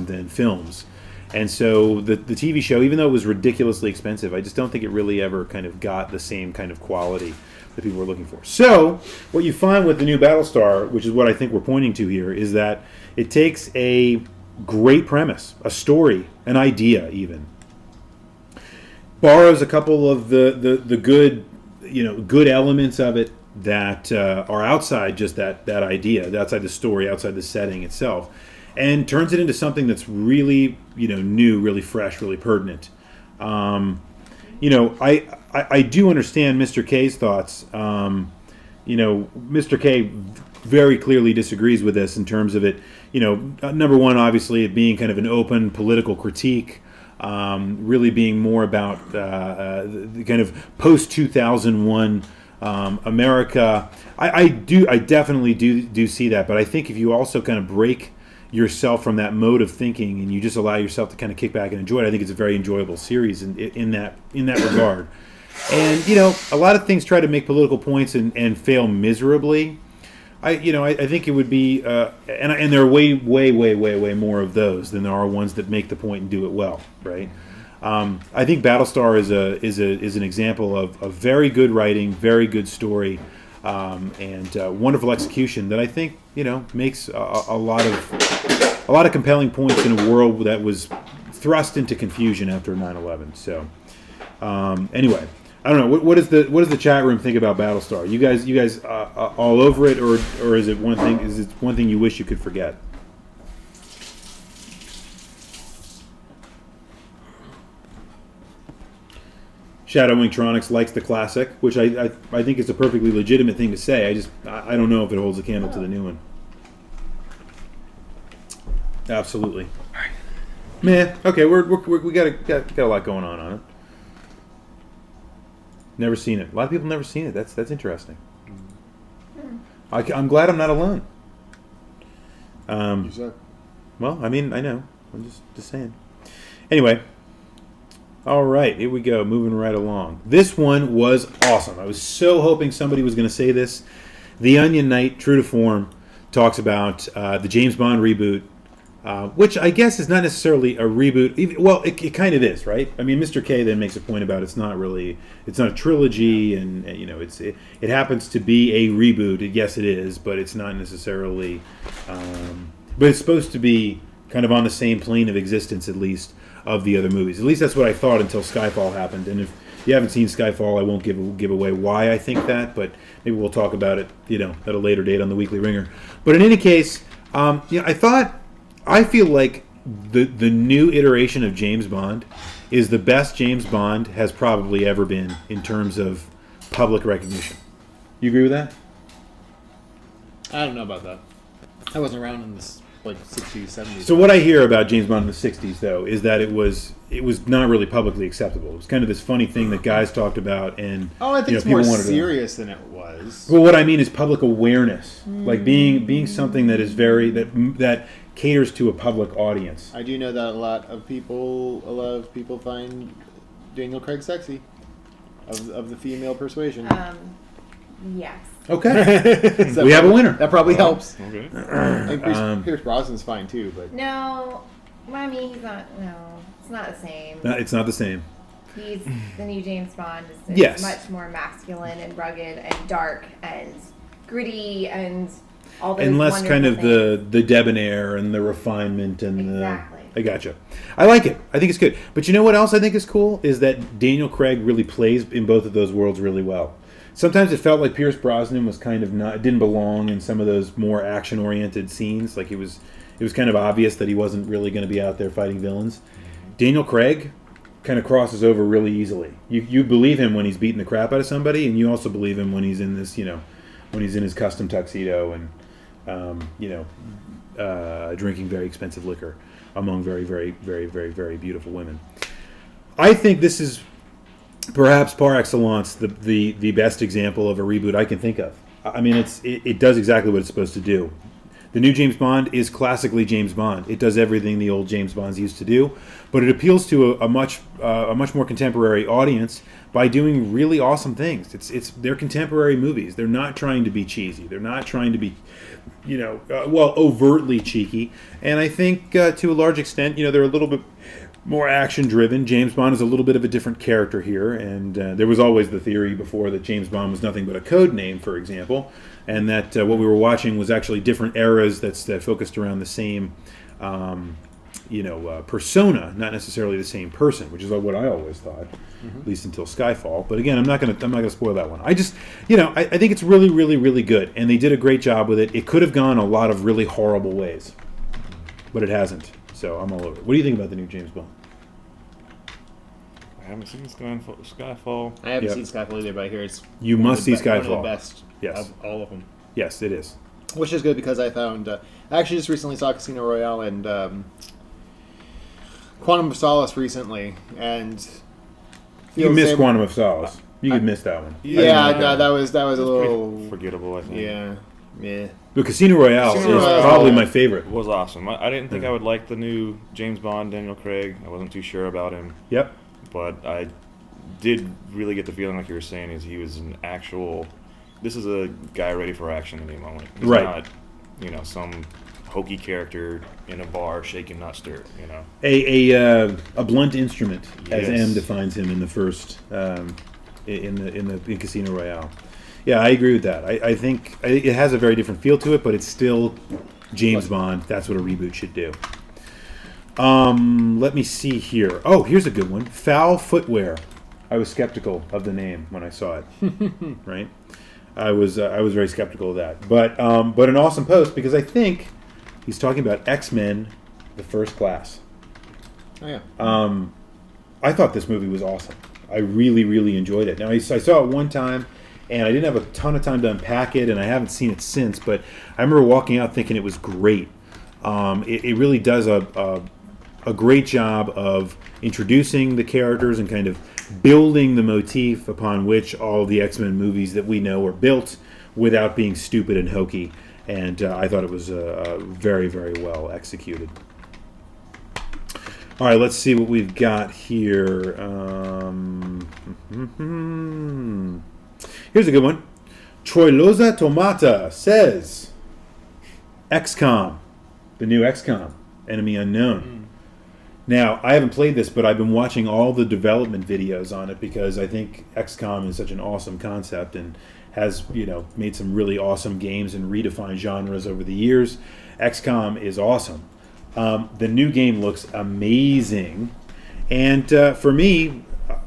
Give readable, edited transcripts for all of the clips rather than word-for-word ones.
than films. And so the TV show, even though it was ridiculously expensive, I just don't think it really ever kind of got the same kind of quality that people were looking for. So what you find with the new Battlestar, which is what I think we're pointing to here, is that it takes a great premise, a story, an idea even, borrows a couple of the good, good elements of it that are outside just that idea, outside the story, outside the setting itself, and turns it into something that's really, new, really fresh, really pertinent. I do understand Mr. K's thoughts. Mr. K very clearly disagrees with this in terms of it. Number one, obviously, it being kind of an open political critique, really being more about the kind of post-2001 America. I definitely do see that, but I think if you also kind of break yourself from that mode of thinking and you just allow yourself to kind of kick back and enjoy it, I think it's a very enjoyable series in that regard. And a lot of things try to make political points and fail miserably. I think it would be and there are way more of those than there are ones that make the point and do it well, right? I think Battlestar is an example of very good writing, very good story, and wonderful execution that I think makes a lot of compelling points in a world that was thrust into confusion after 9/11. So anyway, I don't know what does the chat room think about Battlestar? You guys all over it, or is it one thing? Is it one thing you wish you could forget? Shadow Wingtronics likes the classic, which I think is a perfectly legitimate thing to say. I don't know if it holds a candle to the new one. Absolutely. Meh. Okay, we got a lot going on it. Never seen it. A lot of people never seen it. That's interesting. I'm glad I'm not alone. Well, I mean, I know. I'm just saying. Anyway. All right, here we go. Moving right along. This one was awesome. I was so hoping somebody was going to say this. The Onion Knight, true to form, talks about the James Bond reboot, which I guess is not necessarily a reboot. Well, it kind of is, right? I mean, Mr. K then makes a point about it's not a trilogy, and it happens to be a reboot. Yes, it is, but it's not necessarily. But it's supposed to be kind of on the same plane of existence, at least, of the other movies. At least that's what I thought until Skyfall happened. And if you haven't seen Skyfall, I won't give away why I think that, but maybe we'll talk about it, at a later date on the Weekly Ringer. But in any case, I feel like the new iteration of James Bond is the best James Bond has probably ever been in terms of public recognition. You agree with that? I don't know about that. I wasn't around in this 60s, 70s. So what I hear about James Bond in the 60s, though, is that it was not really publicly acceptable. It was kind of this funny thing that guys talked about, and I think it's more serious than it was. Well, what I mean is public awareness, like being something that is that caters to a public audience. I do know that a lot of people find Daniel Craig sexy, of the female persuasion. Yes. Okay. We have a winner. That probably helps. Okay. And Pierce Brosnan's fine too, but No, I mean he's not. No, it's not the same. It's not the same. He's the new James Bond. Is Yes. much more masculine and rugged and dark and gritty and all those. And less kind of things. the debonair and the refinement and Exactly. I gotcha. I like it. I think it's good. But you know what else I think is cool is that Daniel Craig really plays in both of those worlds really well. Sometimes it felt like Pierce Brosnan was kind of didn't belong in some of those more action-oriented scenes. Like it was kind of obvious that he wasn't really going to be out there fighting villains. Daniel Craig kind of crosses over really easily. You believe him when he's beating the crap out of somebody, and you also believe him when he's in this, when he's in his custom tuxedo and, drinking very expensive liquor among very, very, very, very, very beautiful women. I think this is perhaps par excellence the best example of a reboot I can think of. I mean, it does exactly what it's supposed to do. The new James Bond is classically James Bond. It does everything the old James Bonds used to do, but it appeals to a much more contemporary audience by doing really awesome things. They're contemporary movies. They're not trying to be cheesy. They're not trying to be, overtly cheeky. And I think to a large extent, they're a little bit more action-driven. James Bond is a little bit of a different character here, and there was always the theory before that James Bond was nothing but a code name, for example, and that what we were watching was actually different eras that focused around the same, persona, not necessarily the same person, which is what I always thought, at least until Skyfall. But again, I'm not gonna spoil that one. I just, I think it's really, really, really good, and they did a great job with it. It could have gone a lot of really horrible ways, but it hasn't. So I'm all over it. What do you think about the new James Bond? I haven't seen Skyfall. I haven't seen Skyfall either, but I hear it's You must see Skyfall. one of the best Yes. of all of them. Yes, it is. Which is good because I found... I actually just recently saw Casino Royale and Quantum of Solace recently, and... You missed Quantum of Solace. You could miss that one. Yeah, no, that was a little... Pretty forgettable, I think. Yeah. The Casino Royale Casino is Royale probably my favorite. It was awesome. I didn't think I would like the new James Bond, Daniel Craig. I wasn't too sure about him. Yep. But I did really get the feeling, like you were saying, is he was an actual... This is a guy ready for action at any moment. He's Right. not, some hokey character in a bar shaking, not stirred, A blunt instrument, as Yes. M defines him in the first in Casino Royale. Yeah, I agree with that. I think it has a very different feel to it, but it's still James Bond. That's what a reboot should do. Let me see here. Oh, here's a good one. Foul Footwear. I was skeptical of the name when I saw it. Right? I was very skeptical of that. But an awesome post, because I think he's talking about X-Men, the First Class. Oh, yeah. I thought this movie was awesome. I really, really enjoyed it. Now, I saw it one time, and I didn't have a ton of time to unpack it, and I haven't seen it since, but I remember walking out thinking it was great. It really does a great job of introducing the characters and kind of building the motif upon which all the X-Men movies that we know are built without being stupid and hokey. And I thought it was very, very well executed. All right, let's see what we've got here. Here's a good one. Troiloza Tomata says, XCOM, the new XCOM, Enemy Unknown. Now, I haven't played this, but I've been watching all the development videos on it because I think XCOM is such an awesome concept and has, made some really awesome games and redefined genres over the years. XCOM is awesome. The new game looks amazing. And for me,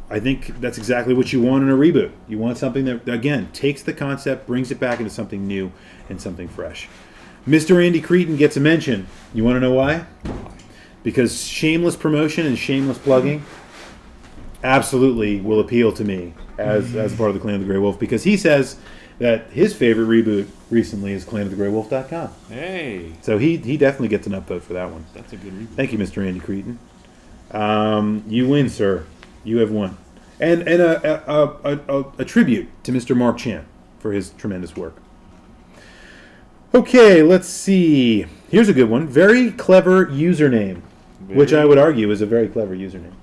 I think that's exactly what you want in a reboot. You want something that, again, takes the concept, brings it back into something new and something fresh. Mr. Andy Cretin gets a mention. You want to know why? Because shameless promotion and shameless plugging absolutely will appeal to me as part of the Clan of the Grey Wolf, because he says that his favorite reboot recently is clanofthegraywolf.com. Hey, So he definitely gets an upvote for that one. that's a good reboot. Thank you, Mr. Andy Cretin. You win, sir. You have won. And a tribute to Mr. Mark Chan for his tremendous work. Okay, let's see. Here's a good one. Very clever username, which I would argue is a very clever username.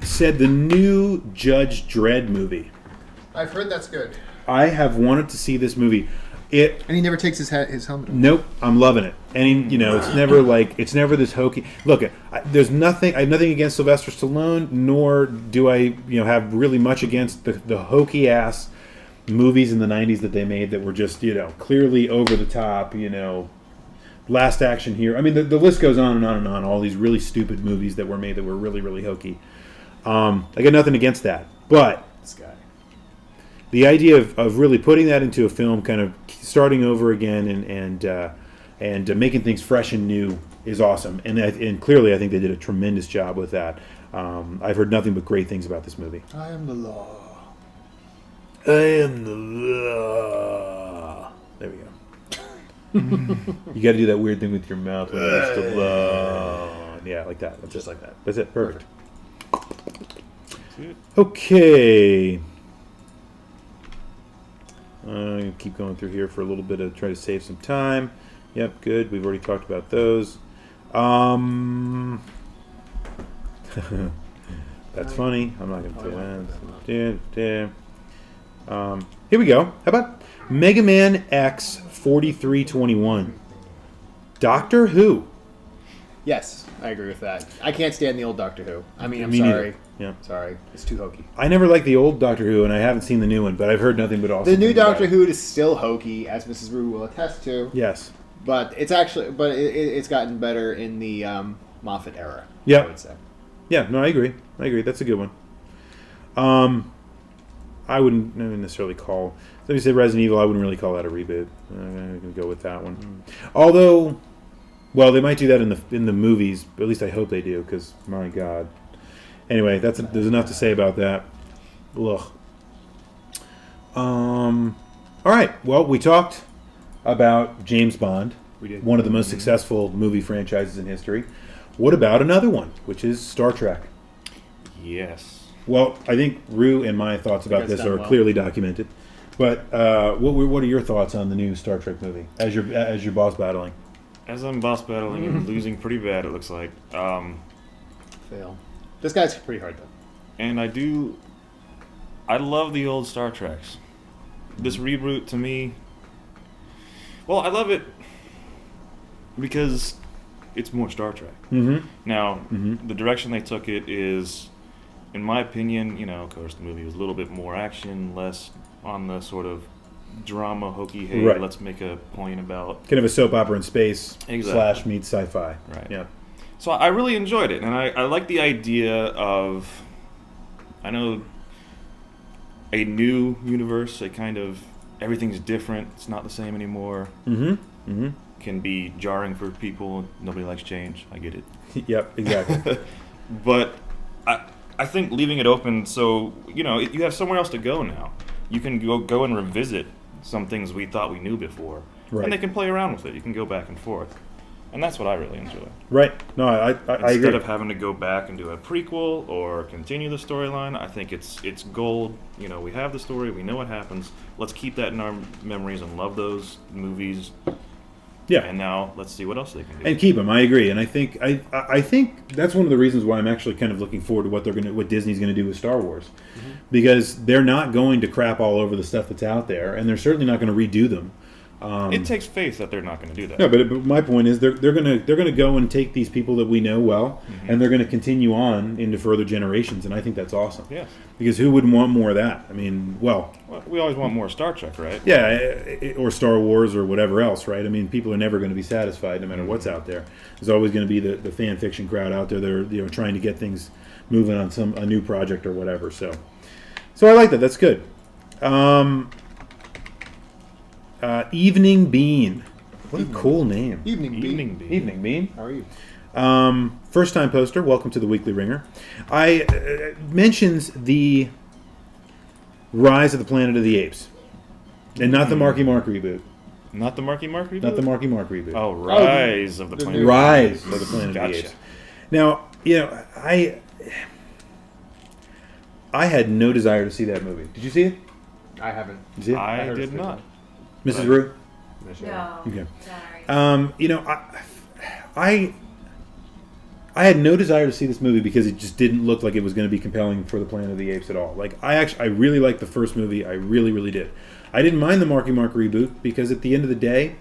Said the new Judge Dredd movie. I've heard that's good. I have wanted to see this movie. And he never takes his helmet off. Nope, I'm loving it. And it's never this hokey. Look, I have nothing against Sylvester Stallone, nor do I have really much against the hokey ass movies in the 90s that they made that were just clearly over the top. Last Action Hero. I mean, the list goes on and on and on. All these really stupid movies that were made that were really, really hokey. I got nothing against that, but This guy. the idea of really putting that into a film, kind of starting over again and making things fresh and new is awesome. And clearly, I think they did a tremendous job with that. I've heard nothing but great things about this movie. I am the law. I am the law. There we go. You got to do that weird thing with your mouth when it's the law. Yeah, like that. Just like that. That's it. Perfect. Okay. Keep going through here for a little bit to try to save some time. Yep, good. We've already talked about those. That's funny. I'm not going to do that. Here we go. How about Mega Man X 4321? Doctor Who. Yes, I agree with that. I can't stand the old Doctor Who. I mean, I'm Me sorry. neither. Yeah. Sorry. It's too hokey. I never liked the old Doctor Who, and I haven't seen the new one, but I've heard nothing but awesome The new things about Doctor it. Who is still hokey, as Mrs. Rue will attest to. Yes. But it's gotten better in the Moffat era. Yep. I would say. Yeah, no, I agree. That's a good one. I wouldn't necessarily call... Let me say Resident Evil, I wouldn't really call that a reboot. I'm going to go with that one. Although, well, they might do that in the movies. At least I hope they do, because, my God. Anyway, there's enough to say about that. Ugh. All right, well, we talked about James Bond. We did. One of the most successful movie franchises in history. What about another one, which is Star Trek? Yes. Well, I think Rue and my thoughts about it's this done are well. clearly documented. But what are your thoughts on the new Star Trek movie as you're boss battling? As I'm boss battling and losing pretty bad, it looks like. Fail. This guy's pretty hard, though. And I love the old Star Treks. This reboot, to me, well, I love it because it's more Star Trek. Mm-hmm. Now, the direction they took it is, in my opinion, of course, the movie was a little bit more action, less on the sort of drama, hokey, hey, Right. let's make a point about. Kind of a soap opera in space Exactly. / meets sci-fi. Right. Yeah. So I really enjoyed it, and I like the idea of, I know, a new universe, a kind of, everything's different, it's not the same anymore, Mm-hmm. Mm-hmm. can be jarring for people, nobody likes change, I get it. Yep. Exactly. But I think leaving it open, so, you have somewhere else to go now. You can go and revisit some things we thought we knew before, Right. and they can play around with it, you can go back and forth. And that's what I really enjoy. Right. No, I agree. Instead of having to go back and do a prequel or continue the storyline, I think it's gold. We have the story, we know what happens. Let's keep that in our memories and love those movies. Yeah. And now let's see what else they can do. And keep them. I agree, and I think I think that's one of the reasons why I'm actually kind of looking forward to what Disney's going to do with Star Wars, because they're not going to crap all over the stuff that's out there, and they're certainly not going to redo them. It takes faith that they're not going to do that. No, but my point is they're gonna go and take these people that we know well, and they're gonna continue on into further generations, and I think that's awesome. Yes. Because who wouldn't want more of that? I mean, well, We always want more Star Trek, right? yeah, or Star Wars or whatever else, right? I mean, people are never going to be satisfied no matter what's out there. There's always going to be the fan fiction crowd out there that are trying to get things moving on a new project or whatever. So I like that. That's good. Evening Bean. What a cool name. Evening Evening Bean. Bean. Evening Bean. How are you? First time poster. Welcome to the Weekly Ringer. I mentions the Rise of the Planet of the Apes, and not the Marky Mark reboot. Not the Marky Mark reboot? Not the Marky Mark reboot. Oh, Rise of the the Planet. new- Rise of the Planet of the Gotcha. Apes. Now, I had no desire to see that movie. Did you see it? I haven't. Did you see it? I heard did it's good. not. Mrs. Rue? No. Okay. Sorry. I had no desire to see this movie because it just didn't look like it was going to be compelling for the Planet of the Apes at all. Like I really liked the first movie. I really, really did. I didn't mind the Marky Mark reboot because at the end of the day,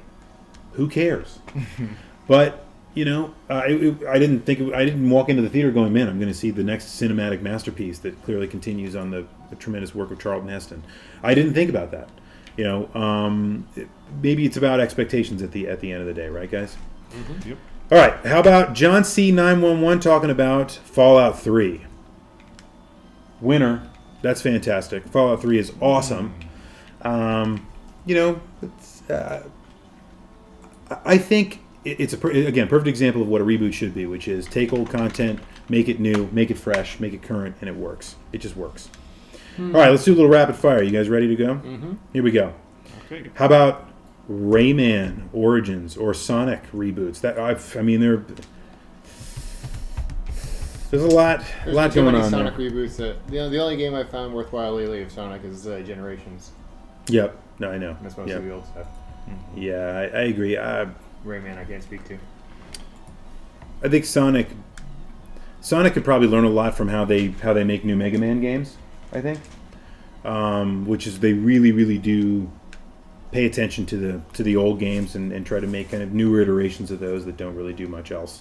who cares? But I didn't walk into the theater going, man, I'm going to see the next cinematic masterpiece that clearly continues on the tremendous work of Charlton Heston. I didn't think about that. Maybe it's about expectations at the end of the day, right, guys? Yep. All right, how about John C911 talking about Fallout 3? Winner. That's fantastic. Fallout 3 is awesome. I think it's again perfect example of what a reboot should be, which is take old content, make it new, make it fresh, make it current, and it works. It just works. All right, let's do a little rapid fire. You guys ready to go? Mm-hmm. Here we go. Okay. How about Rayman Origins or Sonic reboots? There's a lot There's too going many on Sonic there. reboots. The only game I've found worthwhile lately of Sonic is Generations. Yep. No, I know. That's mostly Yeah, the old stuff. yeah, I agree. Rayman, I can't speak to. I think Sonic could probably learn a lot from how they make new Mega Man games. I think, which is they really do pay attention to the old games and try to make kind of newer iterations of those that don't really do much else.